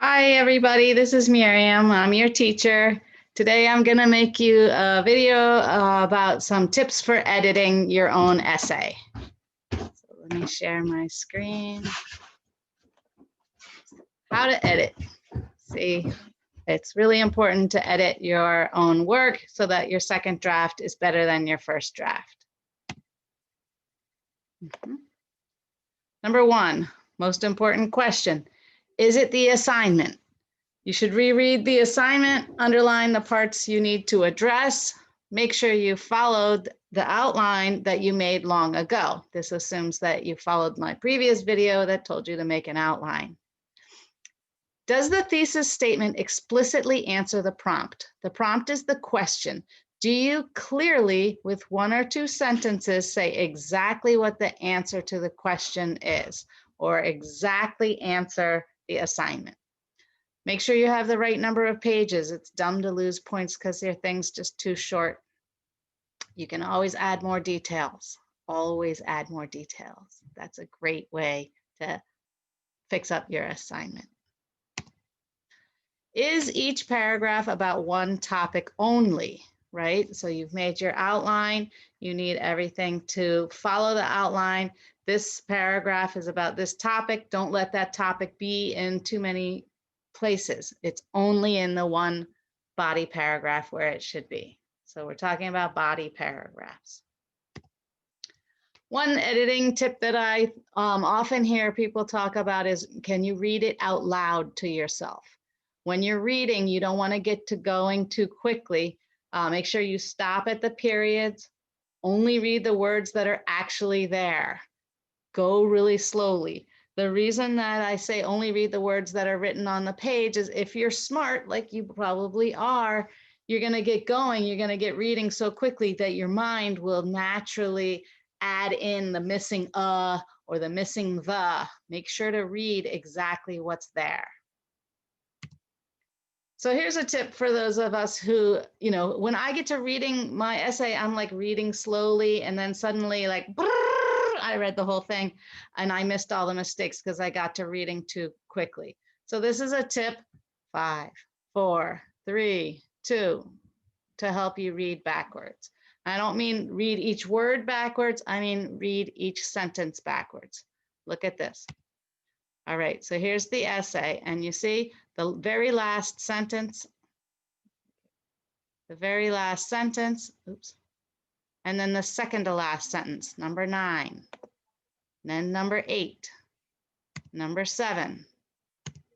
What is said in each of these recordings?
Hi, everybody. This is Miriam. I'm your teacher. Today, I'm going to make you a video about some tips for editing your own essay. So let me share my screen. How to edit. See, it's really important to edit your own work so that your second draft is better than your first draft. Number one, most important question. Is it the assignment? You should reread the assignment, underline the parts you need to address. Make sure you followed the outline that you made long ago. This assumes that you followed my previous video that told you to make an outline. Does the thesis statement explicitly answer the prompt? The prompt is the question. Do you clearly, with one or two sentences, say exactly what the answer to the question is, or exactly answer the assignment? Make sure you have the right number of pages. It's dumb to lose points because your thing's just too short. You can always add more details. Always add more details. That's a great way to fix up your assignment. Is each paragraph about one topic only, right? So you've made your outline. You need everything to follow the outline. This paragraph is about this topic. Don't let that topic be in too many places. It's only in the one body paragraph where it should be. So we're talking about body paragraphs. One editing tip that I often hear people talk about is, can you read it out loud to yourself? When you're reading, you don't want to get to going too quickly. Make sure you stop at the periods. Only read the words that are actually there. Go really slowly. The reason that I say only read the words that are written on the page is if you're smart, like you probably are, you're going to get going. You're going to get reading so quickly that your mind will naturally add in the missing or the missing the. Make sure to read exactly what's there. So here's a tip for those of us who, when I get to reading my essay, I'm like reading slowly and then suddenly like, I read the whole thing and I missed all the mistakes because I got to reading too quickly. So this is a tip, 5, 4, 3, 2, to help you read backwards. I don't mean read each word backwards. I mean, read each sentence backwards. Look at this. All right, so here's the essay, and you see the very last sentence, oops, and then the second to last sentence, number 9, then number 8, number 7,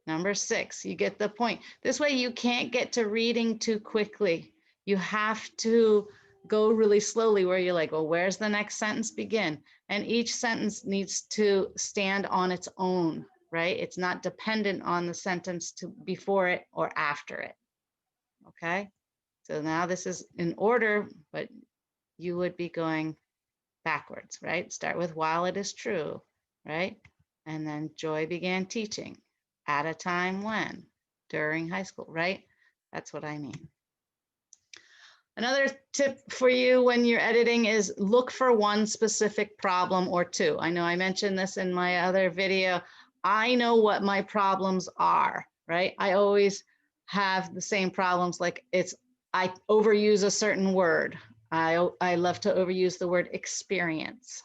number 6. You get the point. This way you can't get to reading too quickly. You have to go really slowly where you're like, well, where's the next sentence begin? And each sentence needs to stand on its own, right? It's not dependent on the sentence before it or after it, okay? So now this is in order, but you would be going backwards, right? Start with while it is true, right? And then Joy began teaching at a time when, during high school, right? That's what I mean. Another tip for you when you're editing is look for one specific problem or two. I know I mentioned this in my other video. I know what my problems are, right? I always have the same problems, like I overuse a certain word. I love to overuse the word experience.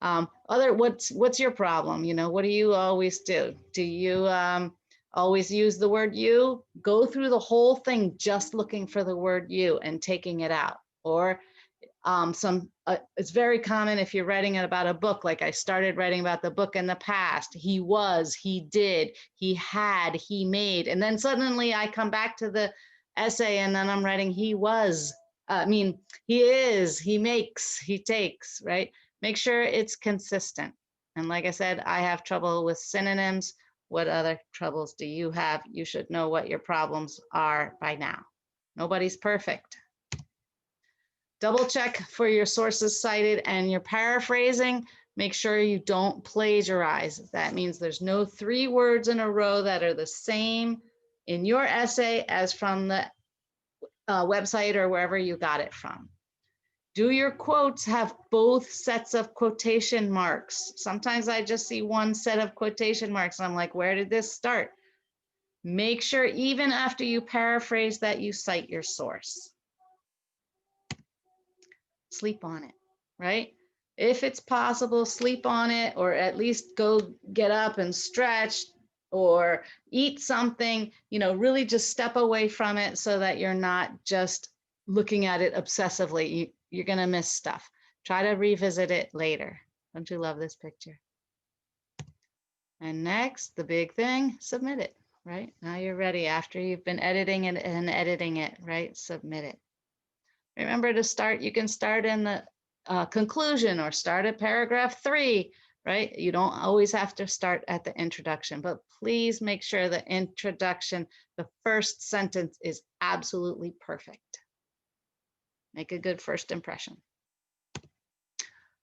What's your problem? What do you always do? Do you always use the word you? Go through the whole thing just looking for the word you and taking it out. Or it's very common if you're writing about a book, like I started writing about the book in the past. He was, he did, he had, he made. And then suddenly I come back to the essay and then I'm writing he was, he is, he makes, he takes, right? Make sure it's consistent. And like I said, I have trouble with synonyms. What other troubles do you have? You should know what your problems are by now. Nobody's perfect. Double check for your sources cited and your paraphrasing. Make sure you don't plagiarize. That means there's no 3 words in a row that are the same in your essay as from the website or wherever you got it from. Do your quotes have both sets of quotation marks? Sometimes I just see one set of quotation marks. I'm like, where did this start? Make sure even after you paraphrase that you cite your source. Sleep on it, right? If it's possible, sleep on it, or at least go get up and stretch or eat something, you know, really just step away from it so that you're not just looking at it obsessively. You're going to miss stuff. Try to revisit it later. Don't you love this picture? And next, the big thing, submit it, right? Now you're ready after you've been editing it and editing it, right? Submit it. Remember to start, you can start in the conclusion or start at paragraph 3, right? You don't always have to start at the introduction, but please make sure the introduction, the first sentence is absolutely perfect. Make a good first impression.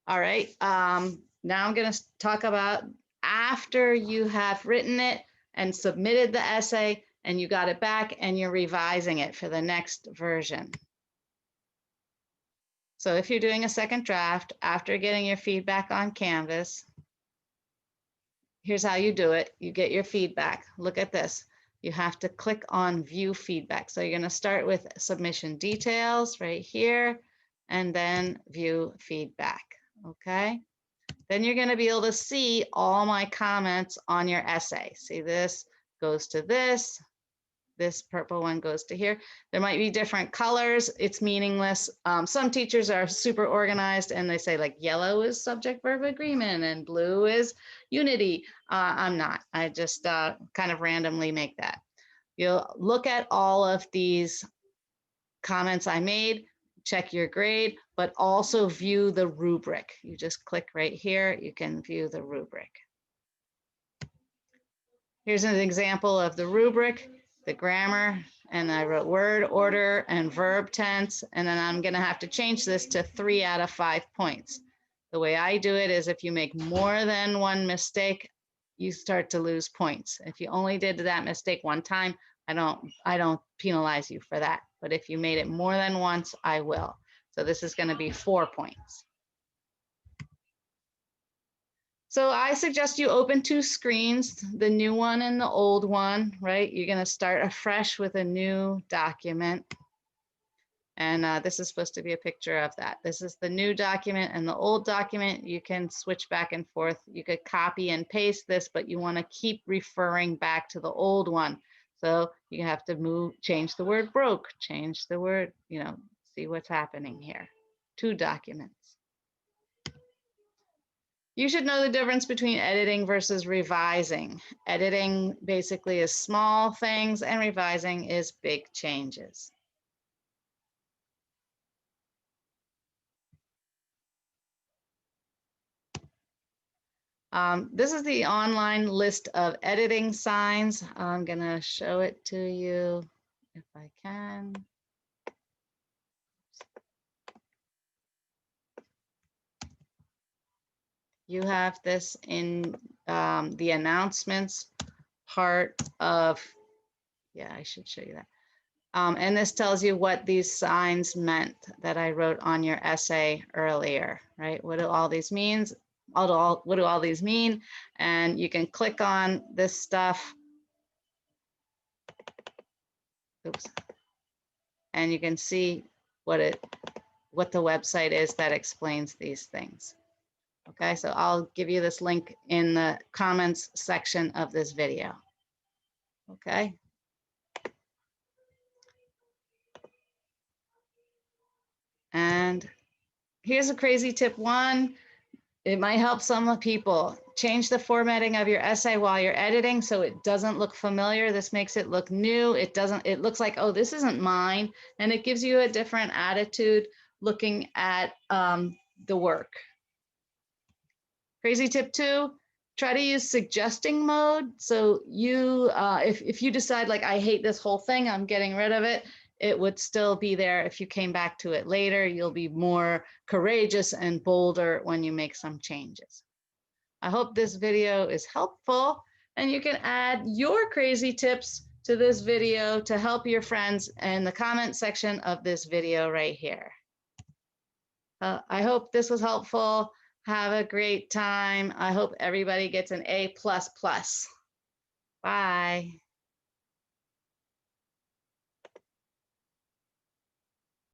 All right, now I'm going to talk about after you have written it and submitted the essay and you got it back and you're revising it for the next version. So if you're doing a second draft after getting your feedback on Canvas, here's how you do it. You get your feedback. Look at this. You have to click on view feedback. So you're going to start with submission details right here and then view feedback. Okay. Then you're going to be able to see all my comments on your essay. See, this goes to this. This purple one goes to here. There might be different colors. It's meaningless. Some teachers are super organized and they say like yellow is subject verb agreement and blue is unity. I'm not. I just kind of randomly make that. You'll look at all of these comments I made, check your grade, but also view the rubric. You just click right here. You can view the rubric. Here's an example of the rubric, the grammar, and I wrote word order and verb tense, and then I'm going to have to change this to 3 out of 5 points. The way I do it is if you make more than one mistake, you start to lose points. If you only did that mistake one time, I don't penalize you for that. But if you made it more than once, I will. So this is going to be 4 points. So I suggest you open 2 screens, the new one and the old one, right? You're going to start afresh with a new document. And this is supposed to be a picture of that. This is the new document and the old document. You can switch back and forth. You could copy and paste this, but you want to keep referring back to the old one. So you have to change the word broke, change the word, you know, see what's happening here. 2 documents. You should know the difference between editing versus revising. Editing basically is small things and revising is big changes. This is the online list of editing signs. I'm going to show it to you if I can. You have this in the announcements part of, yeah, I should show you that. And this tells you what these signs meant that I wrote on your essay earlier, right? What do all these mean? What do all these mean? And you can click on this stuff. Oops. And you can see what the website is that explains these things. Okay, so I'll give you this link in the comments section of this video. Okay. And here's a crazy tip 1. It might help some people. Change the formatting of your essay while you're editing so it doesn't look familiar. This makes it look new. It looks like, oh, this isn't mine. And it gives you a different attitude looking at the work. Crazy tip 2, try to use suggesting mode. So you, if you decide like, I hate this whole thing, I'm getting rid of it, it would still be there. If you came back to it later, you'll be more courageous and bolder when you make some changes. I hope this video is helpful and you can add your crazy tips to this video to help your friends in the comment section of this video right here. I hope this was helpful. Have a great time. I hope everybody gets an A++. Bye.